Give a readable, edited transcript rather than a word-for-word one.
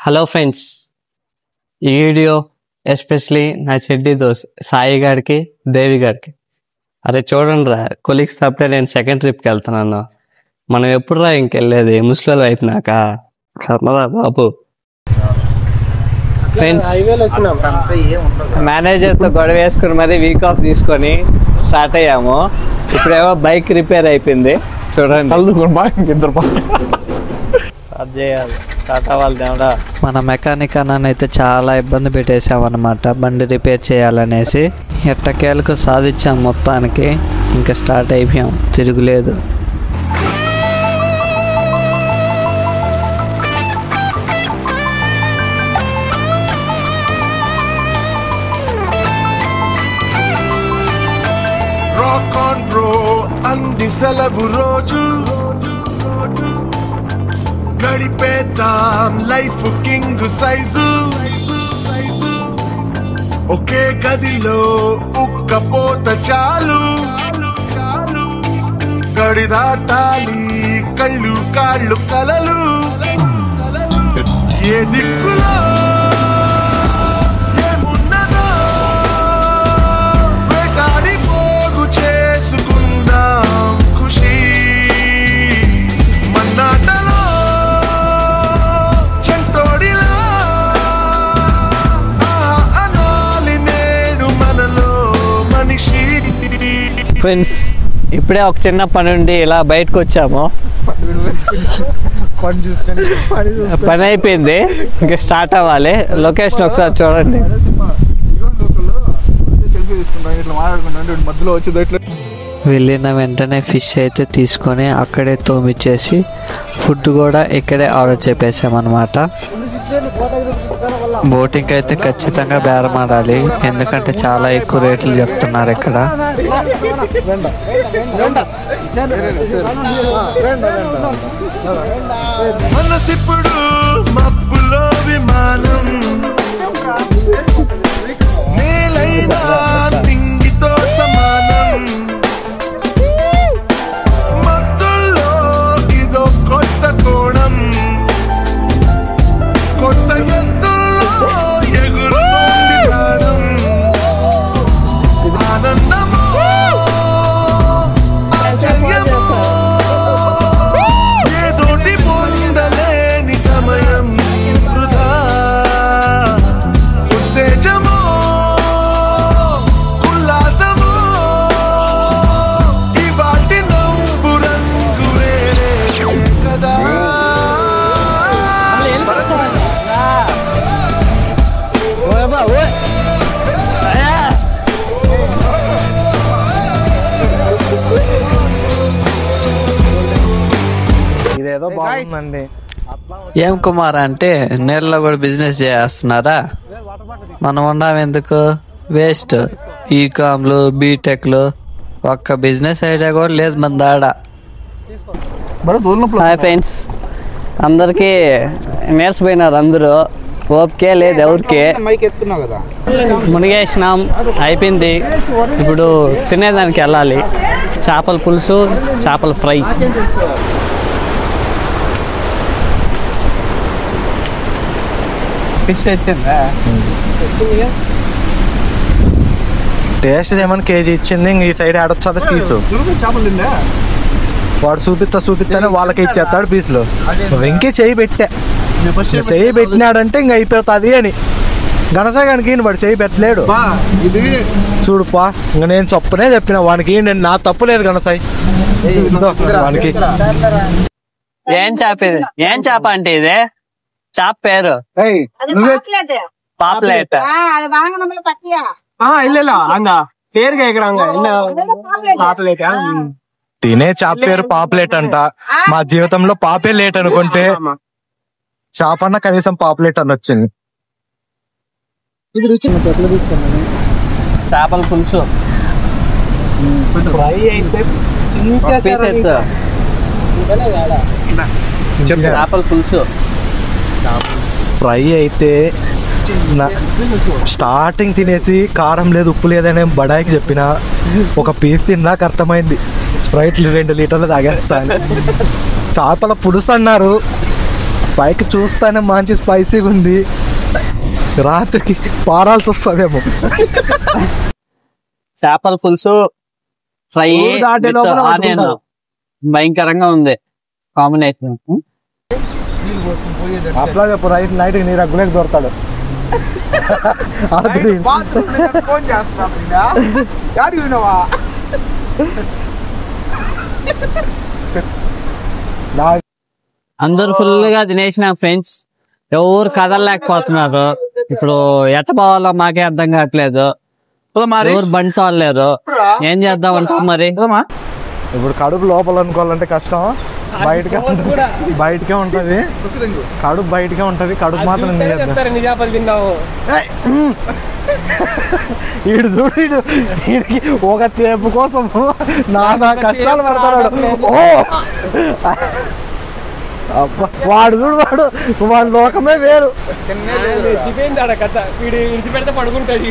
Hello friends, ఈ video especially నా చెడ్డి దోస్త్ సాయి గారికి, దేవి గారికి. అరే చూడండి రా, కొలీగ్స్ తప్పితే నేను సెకండ్ ట్రిప్కి వెళ్తున్నాను. మనం ఎప్పుడు రా ఇంకెళ్ళేది ముస్లిం అయిపోయినాక? సర్మదా బాబు. ఫ్రెండ్స్, మేనేజర్తో గొడవ వేసుకుని మరీ వీక్ ఆఫ్ తీసుకొని స్టార్ట్ అయ్యాము. ఇప్పుడేమో బైక్ రిపేర్ అయిపోయింది. చూడండి, స్టార్ట్ చేయాలి. స్టార్ట్ అవ్వాలి దేవుడా. మన మెకానిక్ అన్న అయితే చాలా ఇబ్బంది పెట్టేసామన్నమాట, బండి రిపేర్ చేయాలనేసి. ఎట్టకేలకు సాధించాం మొత్తానికి. ఇంకా స్టార్ట్ అయిపోయాం, తిరుగులేదు. రాక్ ఆన్ బ్రో అంది సెలవు రోజు, గడిపేద్దాం లైఫ్ కింగ్ సైజు. ఒకే గదిలో ఉక్కపోత చాలు, గడి దాటాలి కళ్ళు కాళ్ళు కలలు. ఏ దిక్కులో ఏమున్నదో వేటాడి పోగు చేసుకుందాం ఖుషి. మన్నాటలో చెంటోడిలా అనాలి నేడు మనలో మనిషి. ఫ్రెండ్స్, ఇప్పుడే ఒక చిన్న పని ఉండి ఇలా బయటకు వచ్చాము. పని అయిపోయింది, ఇంకా స్టార్ట్ అవ్వాలి. లొకేషన్ ఒకసారి చూడండి. వెళ్ళిన వెంటనే ఫిష్ అయితే తీసుకొని అక్కడే తోమిచ్చేసి ఫుడ్ కూడా ఇక్కడే ఆర్డర్ చెప్పేసామన్నమాట. బోటింగ్ అయితే ఖచ్చితంగా బేరమాడాలి, ఎందుకంటే చాలా ఎక్కువ రేట్లు చెప్తున్నారు ఇక్కడ. మనసిప్పుడు మబ్బులో విమానం, నేలైనా నింగితో సమానం. మత్తుల్లో ఇదో కొత్త కోణం, కొత్త ఎత్తుల్లో ఎగురుతోంది ప్రాణం. ఆనందమో ఆశ్చర్యమో ఏదోటి పొందలేని సమయం వృధా. ఉత్తేజమో ఉల్లాసమో ఇవాటి నంబు రంగు వేరే కదా. ఇదేదో బాగుందండి. ఏం కుమార్ అంటే నీళ్ళలో కూడా బిజినెస్ చేస్తున్నారా? మనం ఉన్నాం ఎందుకు, వేస్ట్. ఈకామ్లు, బీటెక్లు, ఒక్క బిజినెస్ ఐడియా కూడా లేదు మన దాడ. హాయ్ ఫ్రెండ్స్, అందరికీ నేర్చిపోయినారు అందరూ. ఓకే లేదు ఎవరికి. మునిగేసినాం, అయిపోయింది. ఇప్పుడు తినేదానికి వెళ్ళాలి. చేపల పులుసు, చేపల ఫ్రై. ఫిష్ వచ్చిందా? టేస్ట్ చేయమని కేజీ ఇచ్చింది. ఇంక ఈ సైడ్ ఆడొచ్చా పీసు. వాడు చూపిస్తానే వాళ్ళకి ఇచ్చేస్తాడు పీసులు. వెంకీ చెయ్యి పెట్టినాడంటే ఇంక అయిపోతుంది అని. గణసాగానికి వాడు చెయ్యి పెట్టలేడు. చూడుపా, ఇంక నేను చప్పునే చెప్పిన వానికి. నేను నా తప్పు లేదు గణసాయి వానికి. ఏం చేప ఇది? ఏం చేప అంటే ఇది? చేప పేరు పాప్లెట్. తినే చేప పేరు పాపులేట్ అంట. మా జీవితంలో పాపే లేట్ అనుకుంటే చేప అన్న కనీసం పాపులేట్ అని వచ్చింది. చేపల పులుసు చేపల పులుసు ఫ్రై అయితే స్టార్టింగ్ తినేసి కారం లేదు ఉప్పు లేదని బడాయికి చెప్పిన ఒక పీస్ తిన్నాక అర్థమైంది స్ప్రైట్ 2 లీటర్లు తాగేస్తాను. చేపల పులుసు అన్నారు, పైకి చూస్తానే మంచి స్పైసీగా ఉంది, రాత్రికి పారాల్సి వస్తుందేమో. చేపల పులుసు ఫ్రై ఆనియన్ భయంకరంగా ఉంది కాంబినేషన్. అట్లా చెప్పు, నైట్కి నీ రగ్గులేకి దొరుకుతాడు. అందరు ఫుల్ గా తినేసిన ఫ్రెండ్స్, ఎవరు కదలలేకపోతున్నారు. ఇప్పుడు ఎట్ట పోవాలో మాకే అర్థం కావట్లేదు. ఎవరు బండి తోలలేరు. ఏం చేద్దాం అంటాం మరి? ఇప్పుడు కడుపు లోపల అనుకోవాలంటే కష్టం, బయటకే ఉంటది. కడుపు బయటకే ఉంటది, కడుపు మాత్రం వీడు చూడు, వీడికి ఒక తేపు కోసం నానా కష్టాలు పడతాడు. ఓ అబ్బా, వాడు చూడు, వాడు లోకమే వేరు. విడిచిపెడితే పడుకుంటాడు.